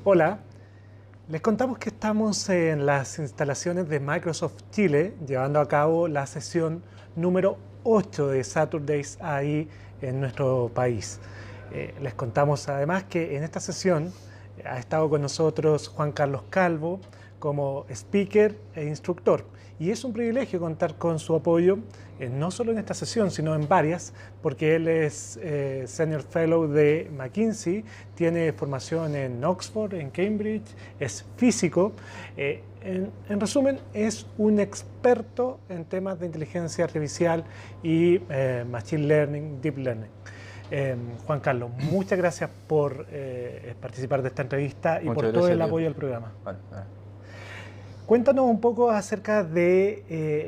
Hola, les contamos que estamos en las instalaciones de Microsoft Chile llevando a cabo la sesión número 8 de Saturdays AI en nuestro país. Les contamos además que en esta sesión ha estado con nosotros Juan Carlos Calvo como speaker e instructor. Y es un privilegio contar con su apoyo, no solo en esta sesión, sino en varias, porque él es Senior Fellow de McKinsey, tiene formación en Oxford, en Cambridge, es físico. En resumen, es un experto en temas de inteligencia artificial y Machine Learning, Deep Learning. Juan Carlos, muchas gracias por participar de esta entrevista y por todo el apoyo al programa. Vale. Cuéntanos un poco acerca de,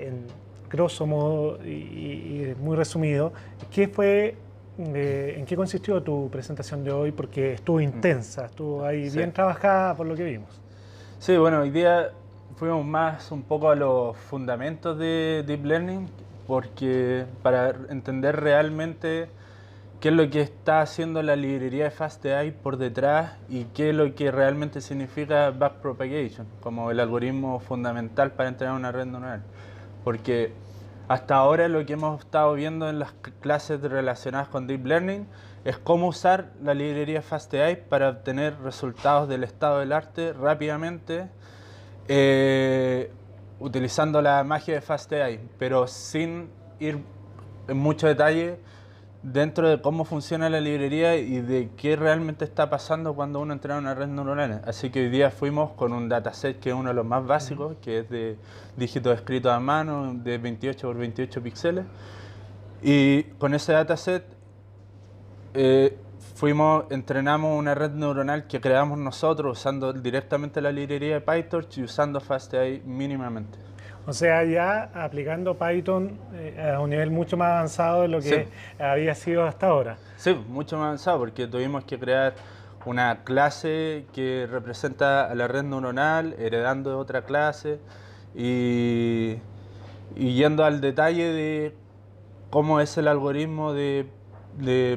en grosso modo y muy resumido, en qué consistió tu presentación de hoy, porque estuvo intensa, estuvo ahí bien trabajada por lo que vimos. Sí, bueno, hoy día fuimos más un poco a los fundamentos de Deep Learning, porque para entender realmente qué es lo que está haciendo la librería de FastAI por detrás y qué es lo que realmente significa backpropagation, como el algoritmo fundamental para entrenar una red neuronal. Porque hasta ahora lo que hemos estado viendo en las clases relacionadas con Deep Learning es cómo usar la librería FastAI para obtener resultados del estado del arte rápidamente, utilizando la magia de FastAI, pero sin ir en mucho detalle dentro de cómo funciona la librería y de qué realmente está pasando cuando uno entrena una red neuronal. Así que hoy día fuimos con un dataset que es uno de los más básicos, que es de dígitos escritos a mano de 28 por 28 píxeles. Y con ese dataset entrenamos una red neuronal que creamos nosotros usando directamente la librería de PyTorch y usando FastAI mínimamente. O sea, ya aplicando Python a un nivel mucho más avanzado de lo que había sido hasta ahora. Sí, mucho más avanzado, porque tuvimos que crear una clase que representa a la red neuronal, heredando de otra clase y yendo al detalle de cómo es el algoritmo de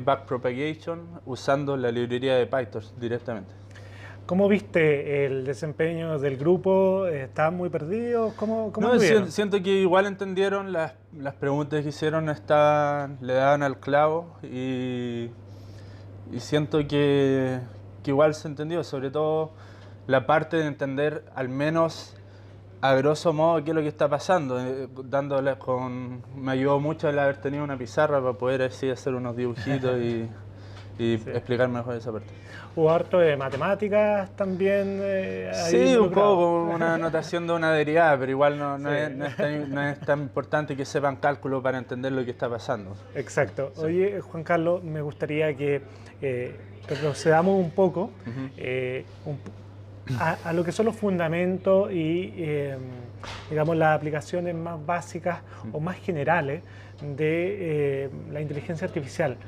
backpropagation usando la librería de PyTorch directamente. ¿Cómo viste el desempeño del grupo? ¿Estaban muy perdidos? ¿Cómo No, anduvieron? siento que igual entendieron las preguntas que hicieron, le daban al clavo y siento que igual se entendió, sobre todo la parte de entender al menos a grosso modo qué es lo que está pasando, me ayudó mucho el haber tenido una pizarra para poder así hacer unos dibujitos y explicar mejor esa parte. ¿Hubo harto de matemáticas también ahí Sí, un involucrado? poco una notación de una derivada, pero igual no es tan importante que sepan cálculo para entender lo que está pasando. Exacto. Sí. Oye, Juan Carlos, me gustaría que retrocedamos un poco a lo que son los fundamentos y, digamos, las aplicaciones más básicas o más generales de la inteligencia artificial.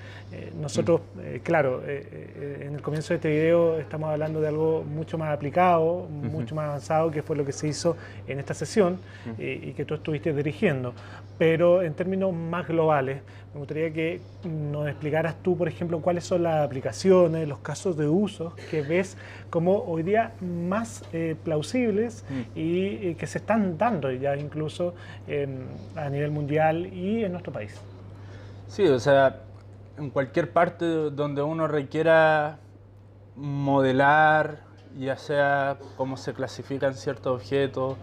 Nosotros, claro, en el comienzo de este video estamos hablando de algo mucho más aplicado, mucho más avanzado, que fue lo que se hizo en esta sesión y que tú estuviste dirigiendo. Pero en términos más globales, me gustaría que nos explicaras tú, por ejemplo, cuáles son las aplicaciones, los casos de uso que ves como hoy día más plausibles y que se están dando ya incluso a nivel mundial y en nuestro país. Sí, o sea, en cualquier parte donde uno requiera modelar, ya sea cómo se clasifican ciertos objetos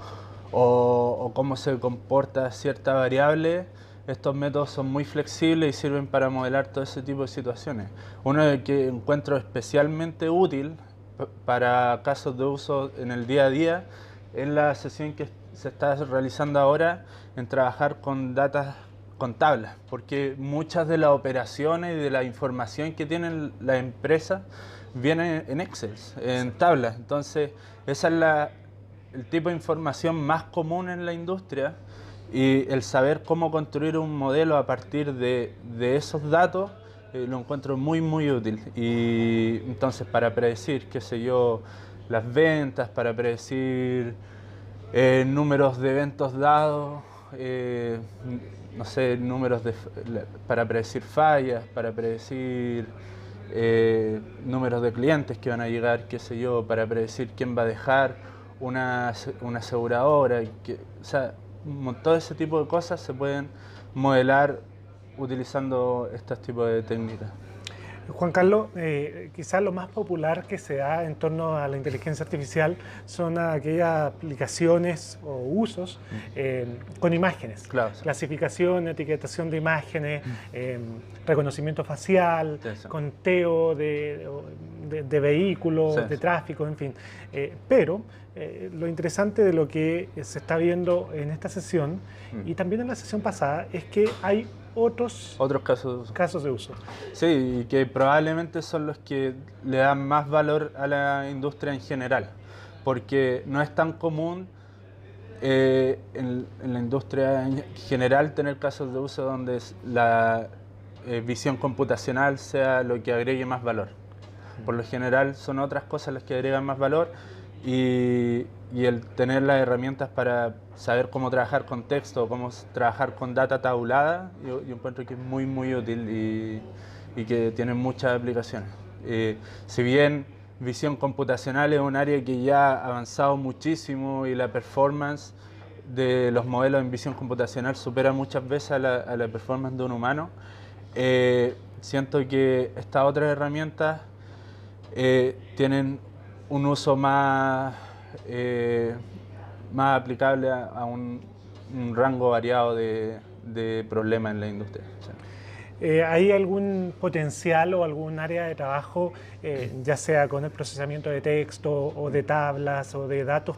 o cómo se comporta cierta variable, estos métodos son muy flexibles y sirven para modelar todo ese tipo de situaciones. Uno que encuentro especialmente útil para casos de uso en el día a día es la sesión que se está realizando ahora en trabajar con datos con tablas, porque muchas de las operaciones y de la información que tienen las empresas vienen en Excel, en tablas. Entonces, esa es el tipo de información más común en la industria y el saber cómo construir un modelo a partir de esos datos lo encuentro muy útil. Y entonces, para predecir, qué sé yo, las ventas, para predecir números de eventos dados, no sé, para predecir fallas, para predecir números de clientes que van a llegar, qué sé yo, para predecir quién va a dejar una aseguradora. O sea, todo ese tipo de cosas se pueden modelar utilizando estos tipos de técnicas. Juan Carlos, quizás lo más popular que se da en torno a la inteligencia artificial son aquellas aplicaciones o usos con imágenes. Claro, sí. Clasificación, etiquetación de imágenes, reconocimiento facial, Sí, sí. conteo de vehículos, Sí, de sí. tráfico, en fin. Pero lo interesante de lo que se está viendo en esta sesión y también en la sesión pasada es que hay otros casos de uso. casos de uso. Sí, y que probablemente son los que le dan más valor a la industria en general, porque no es tan común en la industria en general tener casos de uso donde la visión computacional sea lo que agregue más valor. Por lo general son otras cosas las que agregan más valor y el tener las herramientas para saber cómo trabajar con texto, cómo trabajar con data tabulada, yo encuentro que es muy muy útil y que tiene muchas aplicaciones. Si bien visión computacional es un área que ya ha avanzado muchísimo y la performance de los modelos en visión computacional supera muchas veces a la performance de un humano, siento que estas otras herramientas tienen un uso más aplicable a un rango variado de problemas en la industria. Sí. ¿Hay algún potencial o algún área de trabajo, ya sea con el procesamiento de texto o de tablas o de datos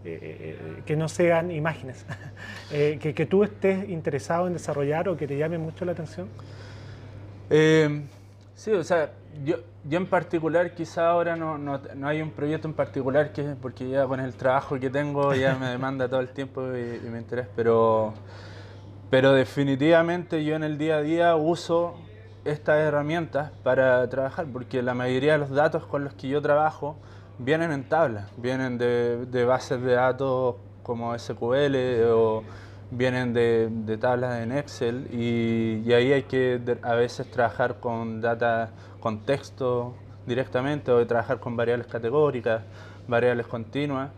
que no sean imágenes, que tú estés interesado en desarrollar o que te llame mucho la atención? Sí, o sea, yo en particular quizá ahora no hay un proyecto en particular porque ya con el trabajo que tengo ya me demanda todo el tiempo y me interesa, pero definitivamente yo en el día a día uso estas herramientas para trabajar, porque la mayoría de los datos con los que yo trabajo vienen en tablas, vienen de bases de datos como SQL o vienen de tablas en Excel y ahí hay que a veces trabajar con data, con texto directamente o trabajar con variables categóricas, variables continuas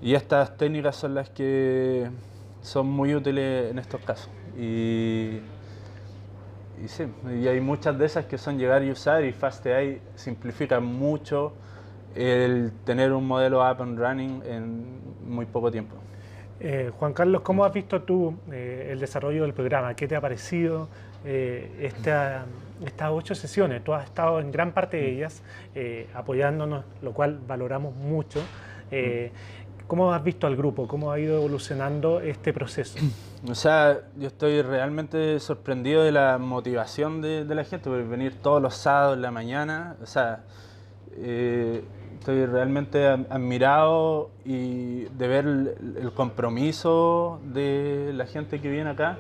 y estas técnicas son las que son muy útiles en estos casos. Y sí, y hay muchas de esas que son llegar y usar y FastAI simplifica mucho el tener un modelo up and running en muy poco tiempo. Juan Carlos, ¿cómo has visto tú el desarrollo del programa? ¿Qué te ha parecido estas 8 sesiones? Tú has estado en gran parte de ellas apoyándonos, lo cual valoramos mucho. ¿Cómo has visto al grupo? ¿Cómo ha ido evolucionando este proceso? O sea, yo estoy realmente sorprendido de la motivación de la gente por venir todos los sábados en la mañana. O sea, estoy realmente admirado y de ver el compromiso de la gente que viene acá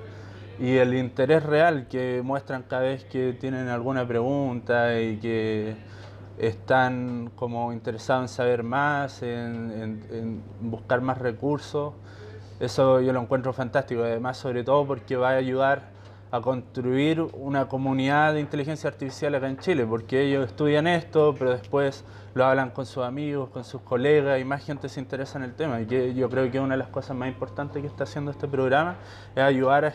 y el interés real que muestran cada vez que tienen alguna pregunta y que están como interesados en saber más, en buscar más recursos. Eso yo lo encuentro fantástico, además sobre todo porque va a ayudar a construir una comunidad de inteligencia artificial acá en Chile, porque ellos estudian esto, pero después lo hablan con sus amigos, con sus colegas y más gente se interesa en el tema. Y que yo creo que una de las cosas más importantes que está haciendo este programa es ayudar a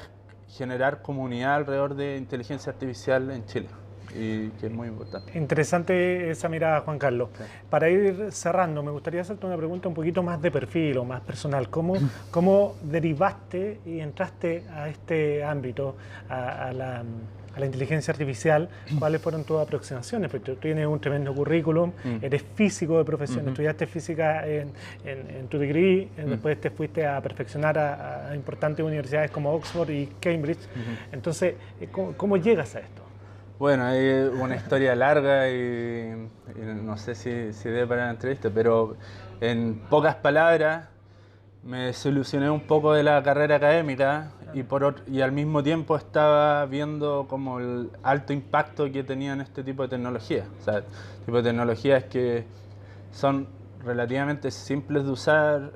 generar comunidad alrededor de inteligencia artificial en Chile. Y que es muy importante. Interesante esa mirada, Juan Carlos. Sí. Para ir cerrando, me gustaría hacerte una pregunta un poquito más de perfil o más personal. ¿Cómo derivaste y entraste a este ámbito, a la inteligencia artificial? ¿Cuáles fueron tus aproximaciones? Porque tú tienes un tremendo currículum, eres físico de profesión, estudiaste física en tu degree, después te fuiste a perfeccionar a importantes universidades como Oxford y Cambridge. Entonces, ¿cómo llegas a esto? Bueno, hay una historia larga y no sé si dé para la entrevista, pero en pocas palabras me desilusioné un poco de la carrera académica y al mismo tiempo estaba viendo como el alto impacto que tenían este tipo de tecnologías. O sea, tipo de tecnologías que son relativamente simples de usar,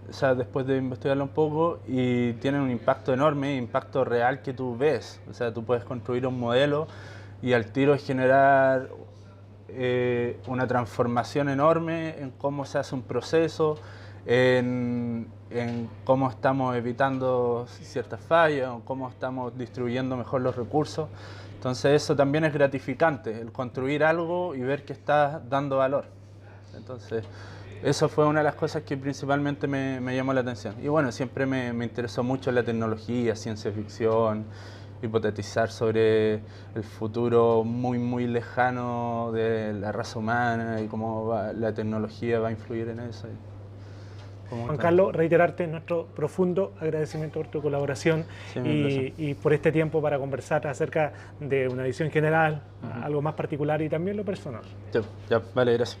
o sea, después de investigarlo un poco, y tienen un impacto enorme, impacto real que tú ves. O sea, tú puedes construir un modelo y al tiro generar una transformación enorme en cómo se hace un proceso, en cómo estamos evitando ciertas fallas, o cómo estamos distribuyendo mejor los recursos. Entonces eso también es gratificante, el construir algo y ver que está dando valor. Entonces eso fue una de las cosas que principalmente me llamó la atención. Y bueno, siempre me interesó mucho la tecnología, ciencia ficción, hipotetizar sobre el futuro muy lejano de la raza humana y cómo la tecnología va a influir en eso. Juan Carlos, reiterarte nuestro profundo agradecimiento por tu colaboración Sí, y por este tiempo para conversar acerca de una visión general, algo más particular y también lo personal. Ya, vale, gracias.